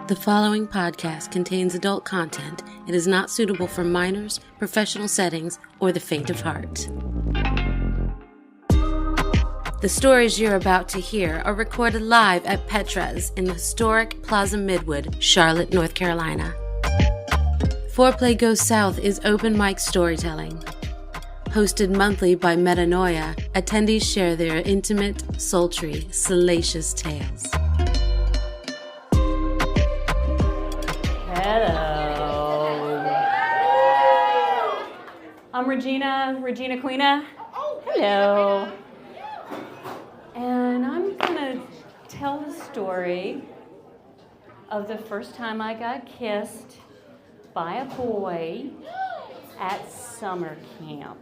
The following podcast contains adult content. It is not suitable for minors, professional settings, or the faint of heart. The stories you're about to hear are recorded live at Petra's in the historic Plaza Midwood, Charlotte, North Carolina. FOREPLAY Goes South is open mic storytelling. Hosted monthly by Metanoia, attendees share their intimate, sultry, salacious tales. Hello. I'm Regina Queena. Hello. And I'm going to tell the story of the first time I got kissed by a boy at summer camp.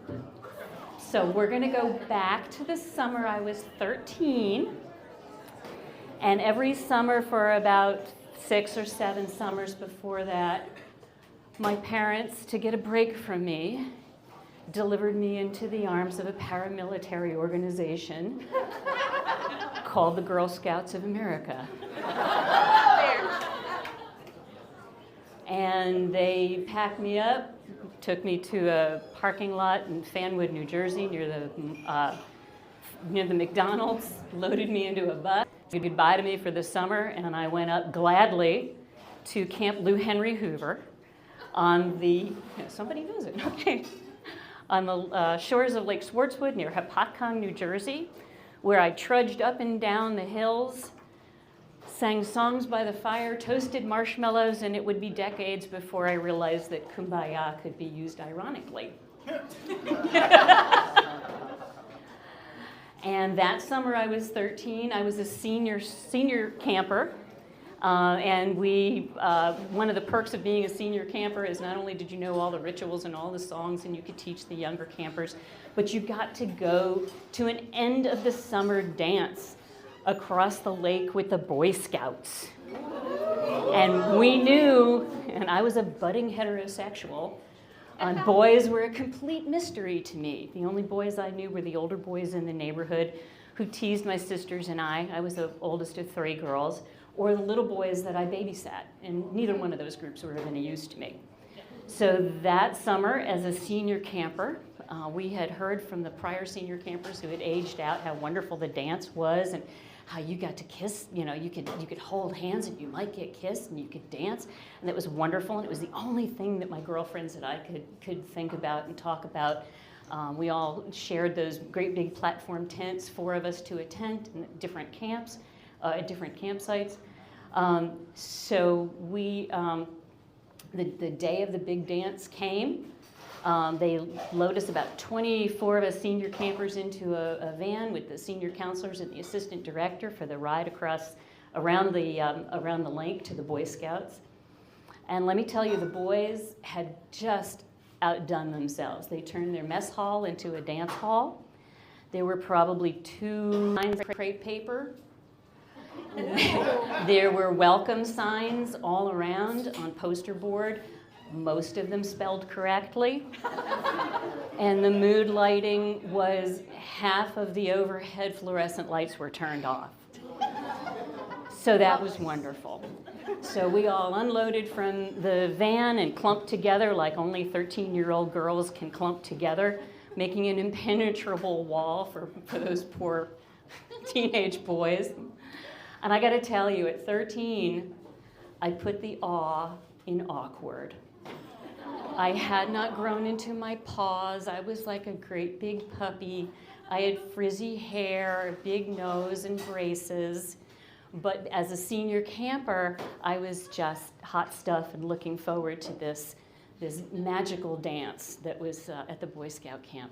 So we're going to go back to the summer I was 13. And every summer for about 6 or 7 summers before that, my parents, to get a break from me, delivered me into the arms of a paramilitary organization called the Girl Scouts of America. And they packed me up, took me to a parking lot in Fanwood, New Jersey, near the McDonald's, loaded me into a bus, said goodbye to me for the summer, and I went up gladly to Camp Lou Henry Hoover on the, somebody knows it, okay, on the shores of Lake Swartzwood near Hopatcong, New Jersey, where I trudged up and down the hills, sang songs by the fire, toasted marshmallows, and it would be decades before I realized that kumbaya could be used ironically. And that summer I was 13. I was a senior camper. And one of the perks of being a senior camper is not only did you know all the rituals and all the songs and you could teach the younger campers, but you got to go to an end of the summer dance across the lake with the Boy Scouts. And we knew, and I was a budding heterosexual, boys were a complete mystery to me. The only boys I knew were the older boys in the neighborhood who teased my sisters and I was the oldest of 3 girls, or the little boys that I babysat, and neither one of those groups were of any use to me. So that summer, as a senior camper, we had heard from the prior senior campers who had aged out how wonderful the dance was and how you got to kiss, you could hold hands and you might get kissed and you could dance, and it was wonderful, and it was the only thing that my girlfriends and I could think about and talk about. We all shared those great big platform tents, 4 of us to a tent in different camps, at different campsites. So we, the day of the big dance came. They load us, about 24 of us senior campers, into a van with the senior counselors and the assistant director for the ride around the lake to the Boy Scouts. And let me tell you, the boys had just outdone themselves. They turned their mess hall into a dance hall. There were probably 2 lines of crepe paper. There were welcome signs all around on poster board, most of them spelled correctly. And the mood lighting was half of the overhead fluorescent lights were turned off. So that was wonderful. So we all unloaded from the van and clumped together like only 13-year-old girls can clump together, making an impenetrable wall for those poor teenage boys. And I got to tell you, at 13, I put the awe in awkward. I had not grown into my paws. I was like a great big puppy. I had frizzy hair, a big nose, and braces. But as a senior camper, I was just hot stuff and looking forward to this magical dance that was at the Boy Scout camp.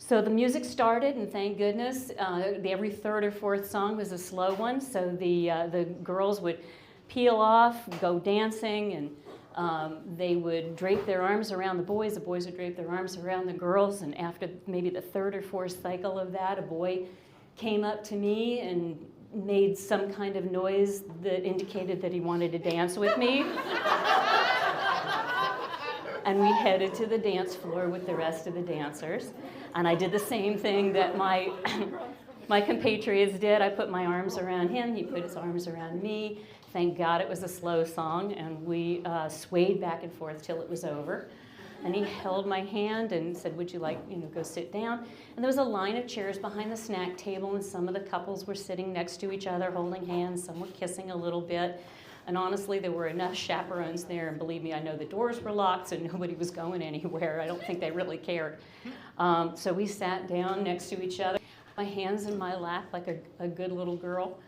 So the music started, and thank goodness, every 3rd or 4th song was a slow one. So the girls would peel off, go dancing, and they would drape their arms around the boys would drape their arms around the girls, and after maybe the 3rd or 4th cycle of that, a boy came up to me and made some kind of noise that indicated that he wanted to dance with me. And we headed to the dance floor with the rest of the dancers. And I did the same thing that my my compatriots did. I put my arms around him. He put his arms around me. Thank God it was a slow song, and we swayed back and forth till it was over. And he held my hand and said, would you like, go sit down? And there was a line of chairs behind the snack table, and some of the couples were sitting next to each other, holding hands. Some were kissing a little bit. And honestly, there were enough chaperones there, and believe me, I know the doors were locked, so nobody was going anywhere. I don't think they really cared. So we sat down next to each other, my hands in my lap like a good little girl.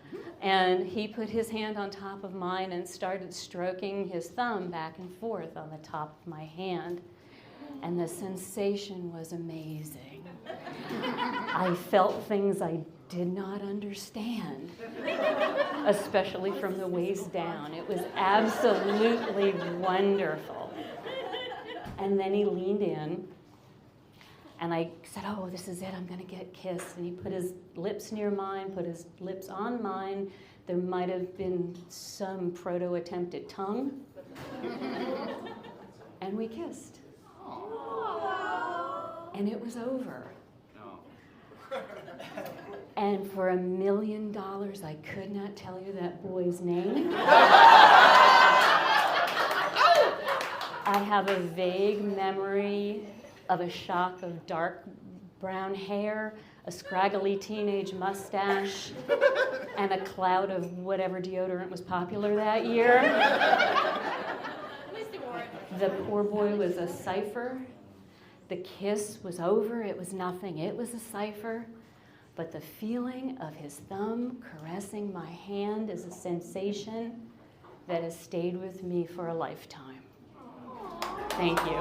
And he put his hand on top of mine and started stroking his thumb back and forth on the top of my hand. And the sensation was amazing. I felt things I did not understand, especially from the waist down. It was absolutely wonderful. And then he leaned in, and I said, oh, this is it, I'm gonna get kissed. And he put his lips near mine, put his lips on mine. There might have been some proto-attempt at tongue. And we kissed. And it was over. And for $1 million, I could not tell you that boy's name. I have a vague memory of a shock of dark brown hair, a scraggly teenage mustache, and a cloud of whatever deodorant was popular that year. The poor boy was a cipher. The kiss was over. It was nothing. It was a cipher. But the feeling of his thumb caressing my hand is a sensation that has stayed with me for a lifetime. Thank you.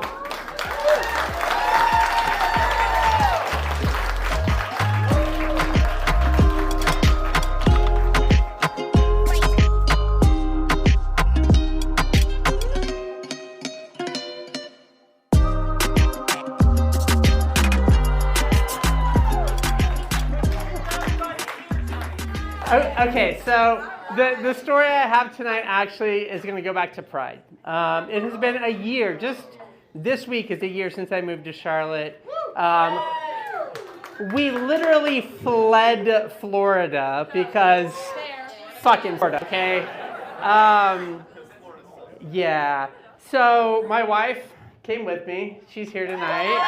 Okay, so the story I have tonight actually is going to go back to Pride. It has been a year, just this week is a year since I moved to Charlotte. We literally fled Florida because fucking Florida, okay? Yeah, so my wife came with me. She's here tonight.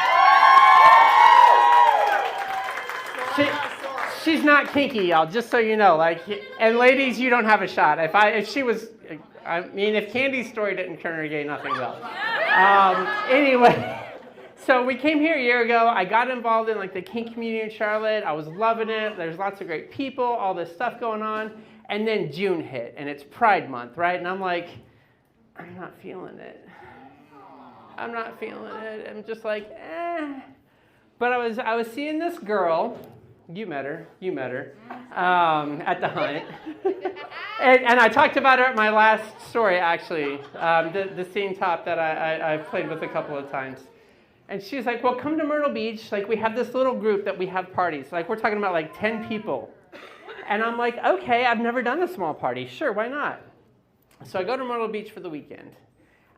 She's not kinky, y'all, just so you know. And ladies, you don't have a shot. If Candy's story didn't turn her gay, nothing will. Anyway, so we came here a year ago. I got involved in the kink community in Charlotte. I was loving it. There's lots of great people, all this stuff going on. And then June hit, and it's Pride Month, right? And I'm like, I'm not feeling it. I'm not feeling it. I'm just like, eh. But I was seeing this girl. You met her, at the hunt. and I talked about her at my last story, actually, the scene top that I've played with a couple of times. And she's like, well, come to Myrtle Beach. We have this little group that we have parties. We're talking about 10 people. And I'm like, okay, I've never done a small party. Sure, why not? So I go to Myrtle Beach for the weekend.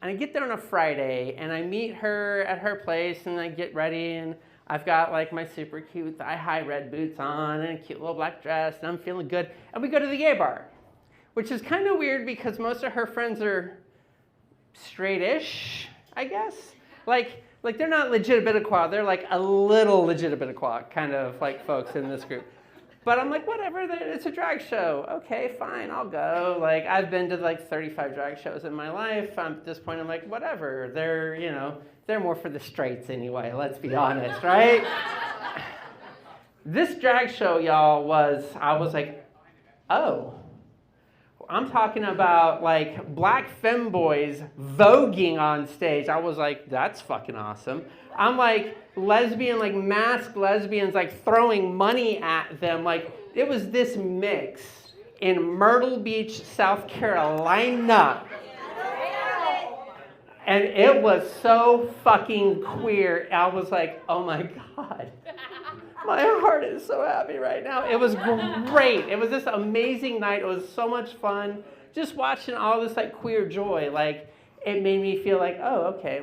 And I get there on a Friday, and I meet her at her place, and I get ready, and I've got my super cute thigh-high red boots on and a cute little black dress, and I'm feeling good. And we go to the gay bar, which is kind of weird because most of her friends are straight-ish, I guess. They're not legitimate, they're a little legitimate kind of folks in this group. But I'm like, whatever, it's a drag show. Okay, fine, I'll go. I've been to 35 drag shows in my life. At this point, I'm like, whatever. They're more for the straights anyway, let's be honest, right? This drag show, y'all, I was like, oh. I'm talking about black femboys voguing on stage. I was like, that's fucking awesome. I'm lesbian, masked lesbians, throwing money at them. It was this mix in Myrtle Beach, South Carolina. And it was so fucking queer. I was like, oh my God. My heart is so happy right now. It was great. It was this amazing night. It was so much fun. Just watching all this queer joy. It made me feel oh, okay,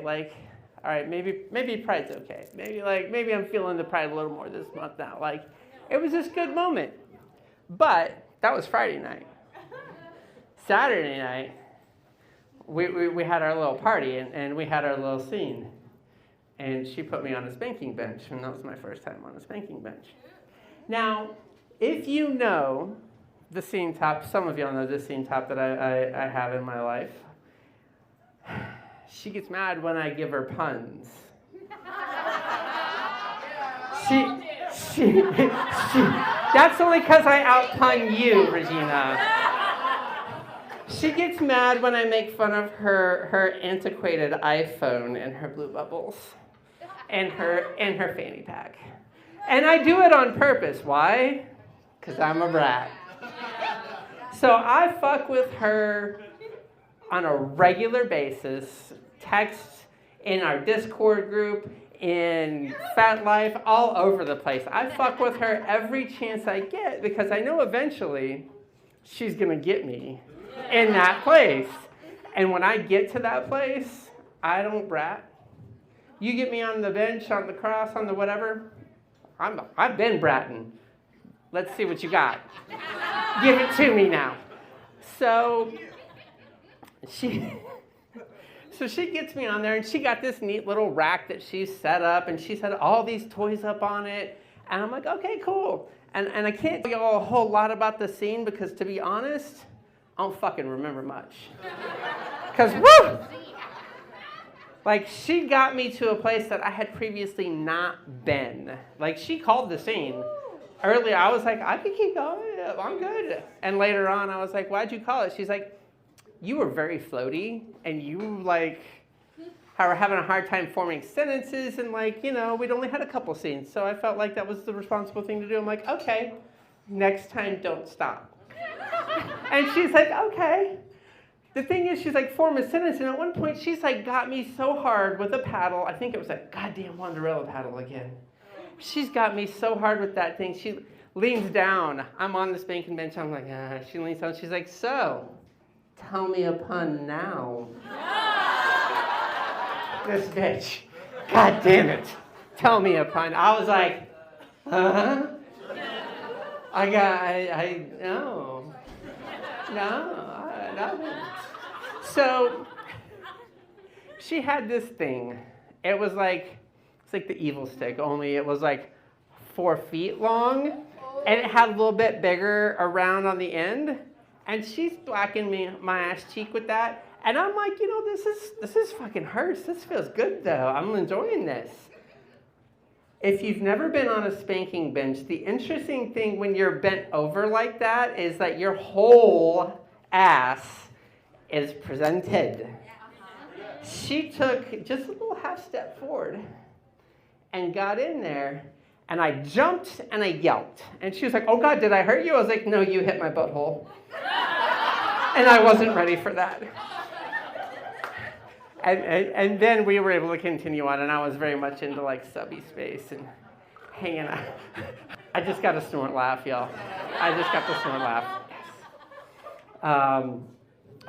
all right, maybe Pride's okay. Maybe I'm feeling the Pride a little more this month now. It was this good moment. But that was Friday night. Saturday night, we had our little party, and we had our little scene. And she put me on a spanking bench, and that was my first time on a spanking bench. Now, if you know the scene top, some of y'all know the scene top that I have in my life. She gets mad when I give her puns. That's only because I out-pun you, Regina. She gets mad when I make fun of her antiquated iPhone and her blue bubbles and her fanny pack. And I do it on purpose. Why? Because I'm a brat. So I fuck with her on a regular basis, text in our Discord group, in Fat Life, all over the place. I fuck with her every chance I get because I know eventually she's gonna get me in that place. And when I get to that place, I don't brat. You get me on the bench, on the cross, on the whatever, I've been bratting. Let's see what you got. Give it to me now. So she gets me on there, and she got this neat little rack that she set up, and she set all these toys up on it. And I'm like, okay, cool. And I can't tell you all a whole lot about the scene because, to be honest, I don't fucking remember much. Because, woo! Like, she got me to a place that I had previously not been. Like, she called the scene. Earlier, I was like, I can keep going. I'm good. And later on, I was like, why'd you call it? She's like, you were very floaty, and you, like, were having a hard time forming sentences, and, like, you know, we'd only had a couple scenes, so I felt like that was the responsible thing to do. I'm like, okay, next time, don't stop. And she's like, okay. The thing is, she's like, form a sentence, and at one point, she's like, got me so hard with a paddle. I think it was that goddamn Wanderella paddle again. She's got me so hard with that thing. She leans down. I'm on the spanking bench. I'm like, She leans down. She's like, so, tell me a pun now. This bitch. God damn it. Tell me a pun. I was like, huh? No. Nothing. So, she had this thing. It's like the evil stick, only it was like 4 feet long, and it had a little bit bigger around on the end. And she's blacking my ass cheek with that, and I'm like, you know, this is fucking hurts. This feels good though. I'm enjoying this. If you've never been on a spanking bench, the interesting thing when you're bent over like that is that your whole ass is presented. She took just a little half step forward and got in there, and I jumped and I yelped. And she was like, oh God, did I hurt you? I was like, no, you hit my butthole. And I wasn't ready for that. And then we were able to continue on, and I was very much into like subby space and hanging out. I just got a snort laugh, y'all. I just got the snort laugh. Yes.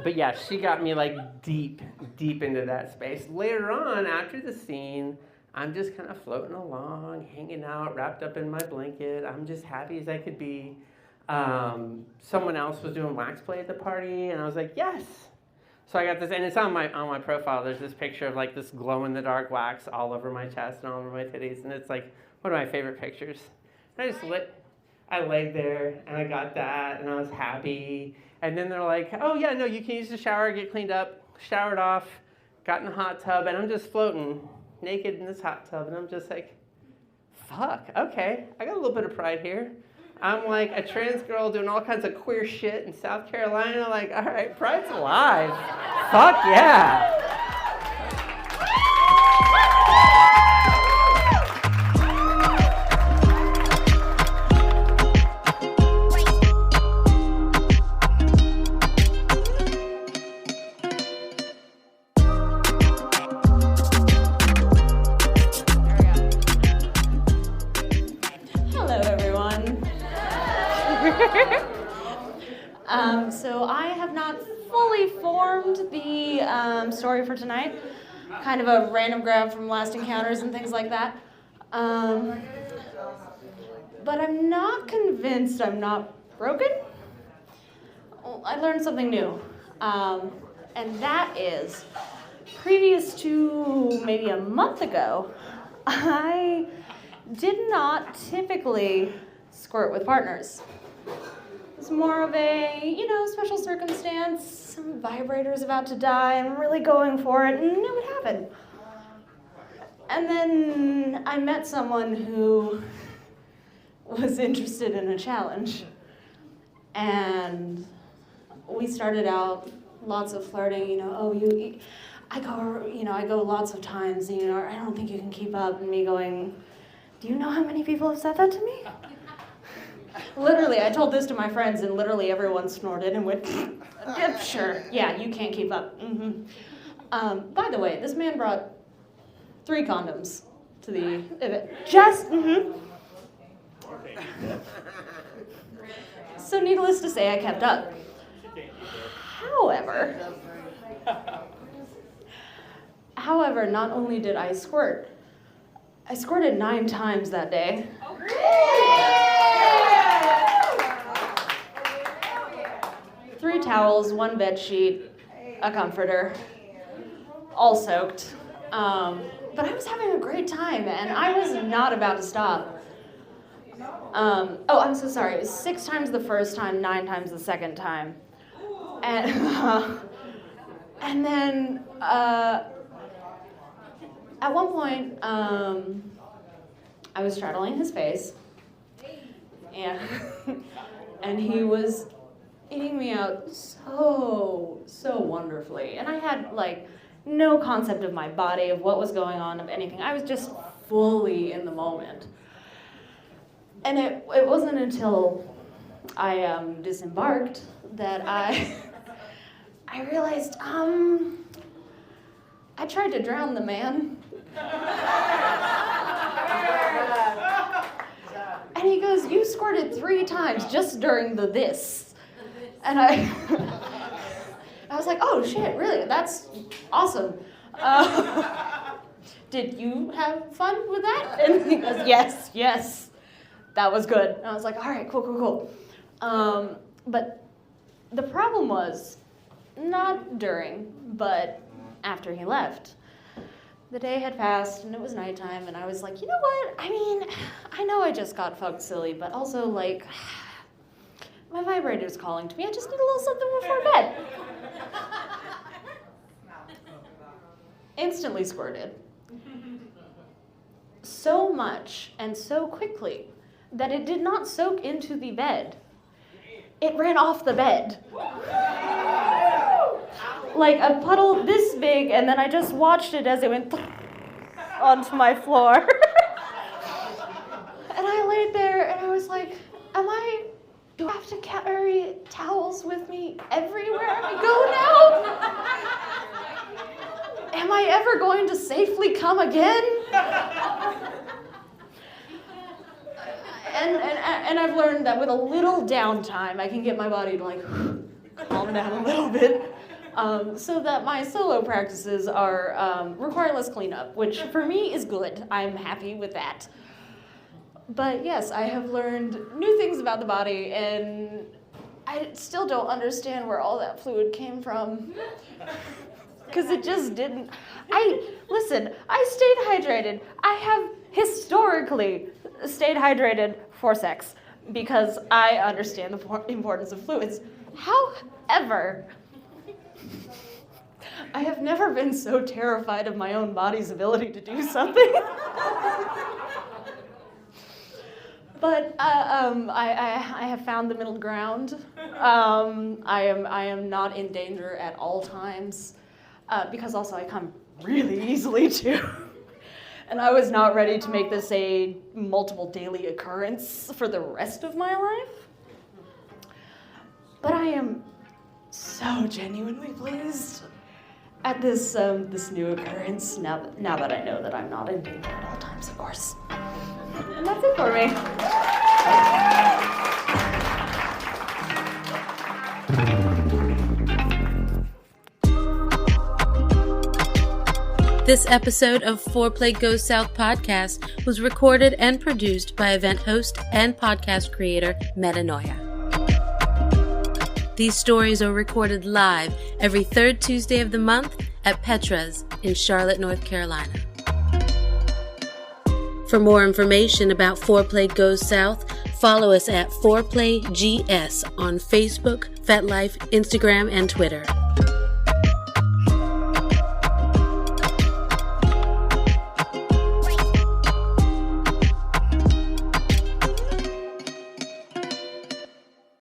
But yeah, she got me like deep into that space. Later on, after the scene, I'm just kind of floating along, hanging out, wrapped up in my blanket. I'm just happy as I could be. Someone else was doing wax play at the party, and I was like, yes. So I got this, and it's on my profile. There's this picture of like this glow-in-the-dark wax all over my chest and all over my titties, and it's like one of my favorite pictures. And I laid there, and I got that, and I was happy. And then they're like, oh yeah, no, you can use the shower, get cleaned up, showered off, got in the hot tub, and I'm just floating naked in this hot tub, and I'm just like, fuck, okay, I got a little bit of pride here. I'm like a trans girl doing all kinds of queer shit in South Carolina, like, all right, pride's alive. Fuck yeah. So I have not fully formed the story for tonight. Kind of a random grab from Last Encounters and things like that. but I'm not convinced I'm not broken. I learned something new, and that is, previous to maybe a month ago, I did not typically squirt with partners. It's more of a, special circumstance, some vibrator's about to die, I'm really going for it, and it would happen. And then I met someone who was interested in a challenge, and we started out lots of flirting, I go lots of times, I don't think you can keep up, and me going, do you know how many people have said that to me? Literally, I told this to my friends, and literally everyone snorted and went, yep, sure, yeah, you can't keep up. Mm-hmm. By the way, this man brought 3 condoms to the event. So needless to say, I kept up. However, not only did I squirt, I squirted 9 times that day. 3 towels, 1 bed sheet, a comforter, all soaked. But I was having a great time, and I was not about to stop. I'm so sorry. It was 6 times the first time, 9 times the second time. And then at one point, I was straddling his face, and he was eating me out so wonderfully. And I had, no concept of my body, of what was going on, of anything. I was just fully in the moment. And it wasn't until I disembarked that I realized, I tried to drown the man. And he goes, you squirted 3 times just during this. And I was like, oh shit, really? That's awesome. Did you have fun with that? And he goes, yes, that was good. And I was like, all right, cool. But the problem was, not during, but after he left. The day had passed, and it was nighttime, and I was like, you know what? I know I just got fucked silly, but also, my vibrator's calling to me. I just need a little something before bed. Instantly squirted. So much and so quickly that it did not soak into the bed. It ran off the bed. Like a puddle this big, and then I just watched it as it went onto my floor. And I laid there and I was like, do I have to carry towels with me everywhere I go now? Am I ever going to safely come again? And I've learned that with a little downtime, I can get my body to calm down a little bit. So that my solo practices are require less cleanup, which for me is good. I'm happy with that. But yes, I have learned new things about the body, and I still don't understand where all that fluid came from. Because it just didn't. Listen, I stayed hydrated. I have historically stayed hydrated for sex because I understand the importance of fluids. However, I have never been so terrified of my own body's ability to do something. But I have found the middle ground. I am not in danger at all times because also I come really easily too. And I was not ready to make this a multiple daily occurrence for the rest of my life. But I am so genuinely pleased at this this new occurrence now that I know that I'm not in danger at all times, of course. And that's it for me. This episode of Foreplay Goes South podcast was recorded and produced by event host and podcast creator Metanoia. These stories are recorded live every third Tuesday of the month at Petra's in Charlotte, North Carolina. For more information about Foreplay Goes South, follow us at ForePlayGS on Facebook, FetLife, Instagram, and Twitter.